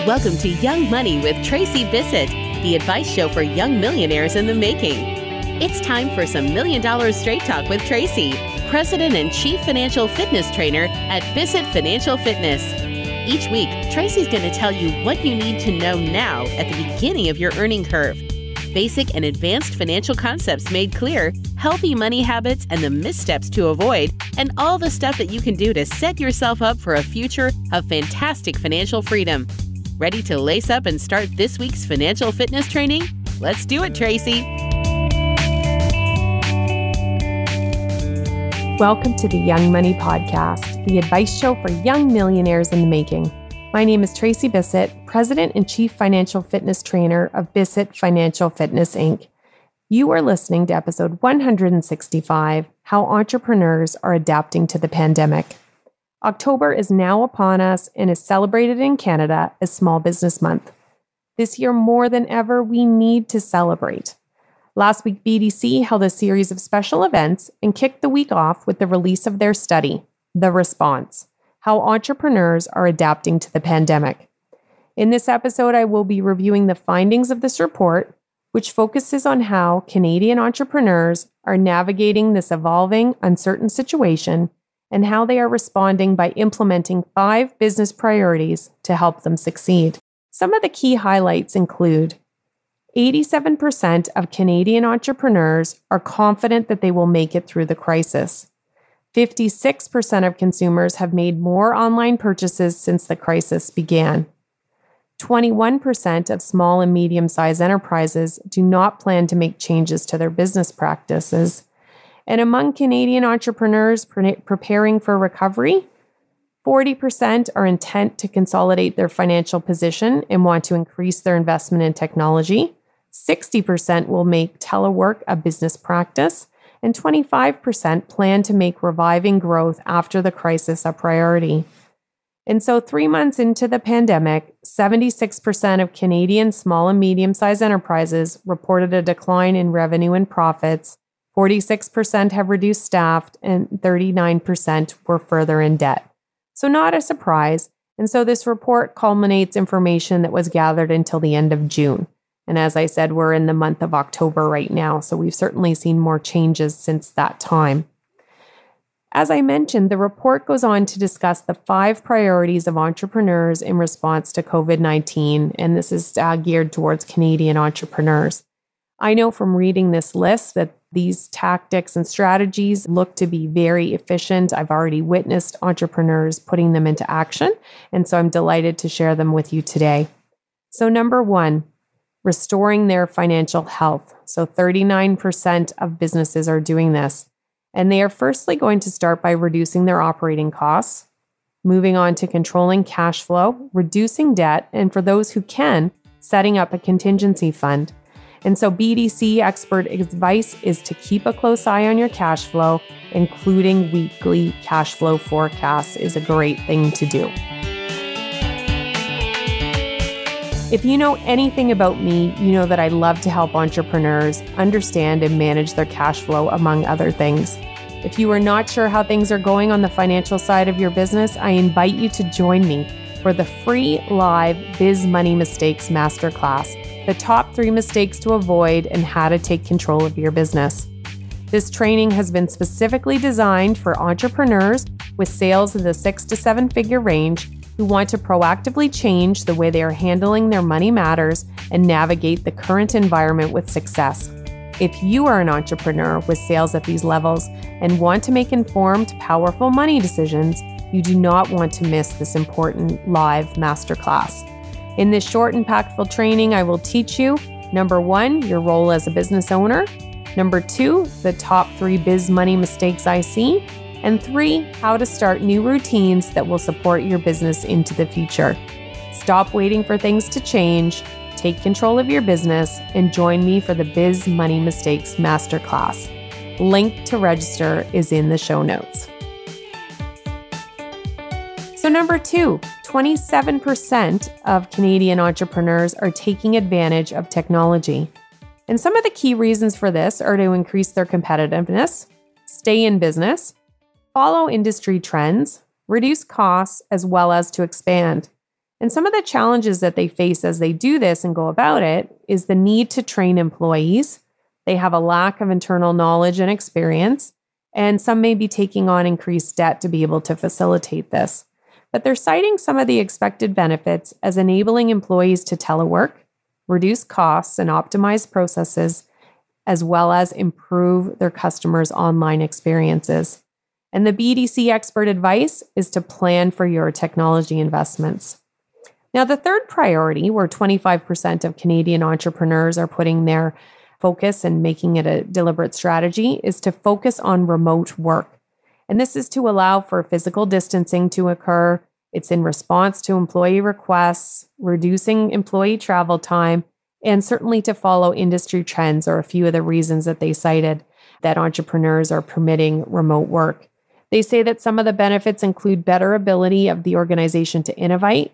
Welcome to Young Money with Tracey Bissett, the advice show for young millionaires in the making. It's time for some $1 Million Straight Talk with Tracey, President and Chief Financial Fitness Trainer at Bissett Financial Fitness. Each week, Tracey's going to tell you what you need to know now at the beginning of your earning curve. Basic and advanced financial concepts made clear, healthy money habits and the missteps to avoid, and all the stuff that you can do to set yourself up for a future of fantastic financial freedom. Ready to lace up and start this week's financial fitness training? Let's do it, Tracey. Welcome to the Young Money Podcast, the advice show for young millionaires in the making. My name is Tracey Bissett, President and Chief Financial Fitness Trainer of Bissett Financial Fitness, Inc. You are listening to episode 165, How Entrepreneurs Are Adapting to the Pandemic. October is now upon us and is celebrated in Canada as Small Business Month. This year, more than ever, we need to celebrate. Last week, BDC held a series of special events and kicked the week off with the release of their study, The Response: How Entrepreneurs Are Adapting to the Pandemic. In this episode, I will be reviewing the findings of this report, which focuses on how Canadian entrepreneurs are navigating this evolving, uncertain situation and how they are responding by implementing 5 business priorities to help them succeed. Some of the key highlights include 87% of Canadian entrepreneurs are confident that they will make it through the crisis. 56% of consumers have made more online purchases since the crisis began. 21% of small and medium-sized enterprises do not plan to make changes to their business practices. And among Canadian entrepreneurs preparing for recovery, 40% are intent to consolidate their financial position and want to increase their investment in technology. 60% will make telework a business practice, and 25% plan to make reviving growth after the crisis a priority. And so 3 months into the pandemic, 76% of Canadian small and medium-sized enterprises reported a decline in revenue and profits, 46% have reduced staff, and 39% were further in debt. So not a surprise. And so this report culminates information that was gathered until the end of June. And as I said, we're in the month of October right now, so we've certainly seen more changes since that time. As I mentioned, the report goes on to discuss the 5 priorities of entrepreneurs in response to COVID-19, and this is geared towards Canadian entrepreneurs. I know from reading this list that these tactics and strategies look to be very efficient. I've already witnessed entrepreneurs putting them into action, and so I'm delighted to share them with you today. So number 1, restoring their financial health. So 39% of businesses are doing this. And they are firstly going to start by reducing their operating costs, moving on to controlling cash flow, reducing debt, and for those who can, setting up a contingency fund. And so BDC expert advice is to keep a close eye on your cash flow, including weekly cash flow forecasts is a great thing to do. If you know anything about me, you know that I love to help entrepreneurs understand and manage their cash flow, among other things. If you are not sure how things are going on the financial side of your business, I invite you to join me for the free live Biz Money Mistakes Masterclass, the top 3 mistakes to avoid and how to take control of your business. This training has been specifically designed for entrepreneurs with sales in the 6 to 7 figure range who want to proactively change the way they are handling their money matters and navigate the current environment with success. If you are an entrepreneur with sales at these levels and want to make informed, powerful money decisions, you do not want to miss this important live masterclass. In this short, impactful training, I will teach you, number 1, your role as a business owner, number 2, the top 3 biz money mistakes I see, and 3, how to start new routines that will support your business into the future. Stop waiting for things to change, take control of your business, and join me for the Biz Money Mistakes Masterclass. Link to register is in the show notes. So number 2, 27% of Canadian entrepreneurs are taking advantage of technology. And some of the key reasons for this are to increase their competitiveness, stay in business, follow industry trends, reduce costs, as well as to expand. And some of the challenges that they face as they do this and go about it is the need to train employees. They have a lack of internal knowledge and experience, and some may be taking on increased debt to be able to facilitate this. But they're citing some of the expected benefits as enabling employees to telework, reduce costs, and optimize processes, as well as improve their customers' online experiences. And the BDC expert advice is to plan for your technology investments. Now, the third priority, where 25% of Canadian entrepreneurs are putting their focus and making it a deliberate strategy, is to focus on remote work. And this is to allow for physical distancing to occur. It's in response to employee requests, reducing employee travel time, and certainly to follow industry trends are a few of the reasons that they cited that entrepreneurs are permitting remote work. They say that some of the benefits include better ability of the organization to innovate,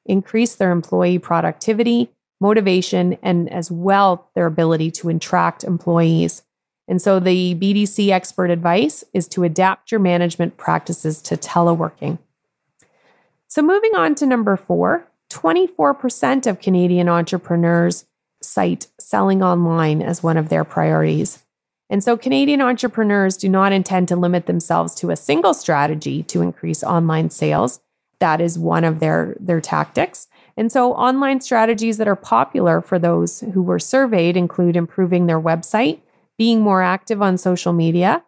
increase their employee productivity, motivation, and as well their ability to attract employees. And so the BDC expert advice is to adapt your management practices to teleworking. So moving on to number 4, 24% of Canadian entrepreneurs cite selling online as one of their priorities. And so Canadian entrepreneurs do not intend to limit themselves to a single strategy to increase online sales. That is one of their tactics. And so online strategies that are popular for those who were surveyed include improving their website, being more active on social media,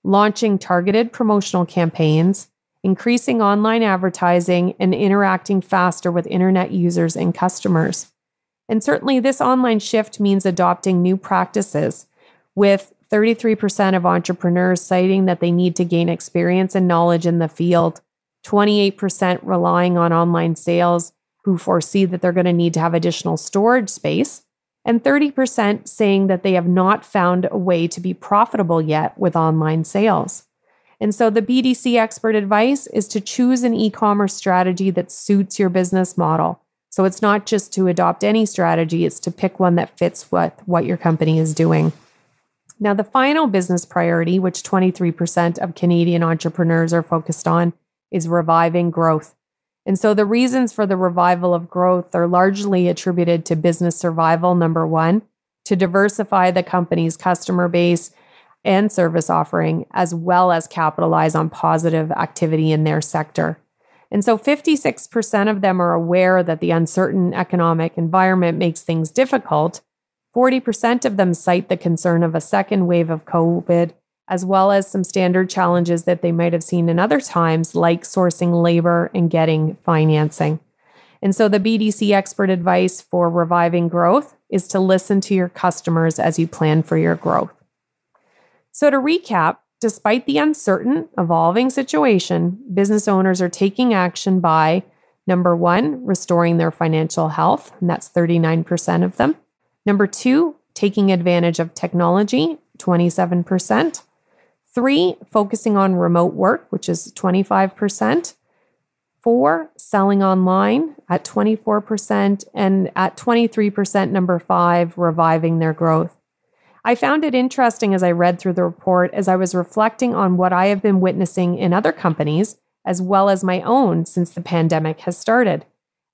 launching targeted promotional campaigns, increasing online advertising, and interacting faster with internet users and customers. And certainly this online shift means adopting new practices, with 33% of entrepreneurs citing that they need to gain experience and knowledge in the field, 28% relying on online sales who foresee that they're going to need to have additional storage space, and 30% saying that they have not found a way to be profitable yet with online sales. And so the BDC expert advice is to choose an e-commerce strategy that suits your business model. So it's not just to adopt any strategy, it's to pick one that fits what your company is doing. Now, the final business priority, which 23% of Canadian entrepreneurs are focused on, is reviving growth. And so the reasons for the revival of growth are largely attributed to business survival, number 1, to diversify the company's customer base and service offering, as well as capitalize on positive activity in their sector. And so 56% of them are aware that the uncertain economic environment makes things difficult. 40% of them cite the concern of a second wave of COVID, as well as some standard challenges that they might have seen in other times, like sourcing labor and getting financing. And so the BDC expert advice for reviving growth is to listen to your customers as you plan for your growth. So to recap, despite the uncertain, evolving situation, business owners are taking action by, number 1, restoring their financial health, and that's 39% of them. Number 2, taking advantage of technology, 27%. 3, focusing on remote work, which is 25%. 4, selling online at 24%. And at 23%, number 5, reviving their growth. I found it interesting as I read through the report, as I was reflecting on what I have been witnessing in other companies, as well as my own since the pandemic has started.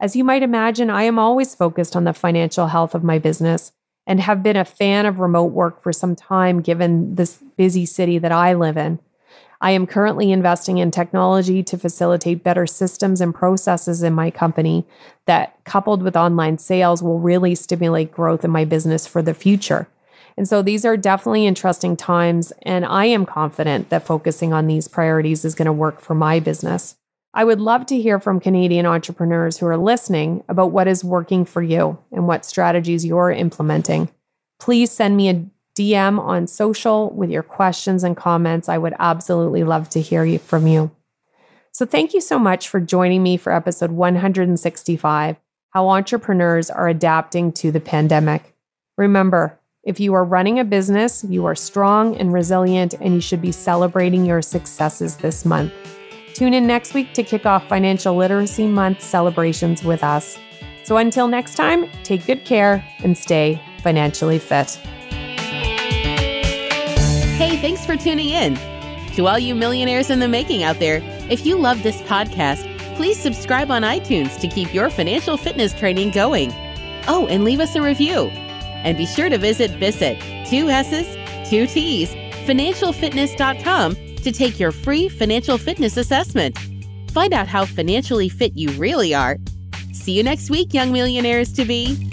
As you might imagine, I am always focused on the financial health of my business and have been a fan of remote work for some time, given this busy city that I live in. I am currently investing in technology to facilitate better systems and processes in my company that, coupled with online sales, will really stimulate growth in my business for the future. And so these are definitely interesting times, and I am confident that focusing on these priorities is going to work for my business. I would love to hear from Canadian entrepreneurs who are listening about what is working for you and what strategies you're implementing. Please send me a DM on social with your questions and comments. I would absolutely love to hear from you. So thank you so much for joining me for episode 165, How Entrepreneurs Are Adapting to the Pandemic. Remember, if you are running a business, you are strong and resilient, and you should be celebrating your successes this month. Tune in next week to kick off Financial Literacy Month celebrations with us. So until next time, take good care and stay financially fit. Hey, thanks for tuning in. To all you millionaires in the making out there, if you love this podcast, Please subscribe on iTunes to keep your financial fitness training going. Oh, and leave us a review. And be sure to visit Bissett, 2 S's, 2 T's, financialfitness.com to take your free financial fitness assessment. Find out how financially fit you really are. See you next week, young millionaires to be.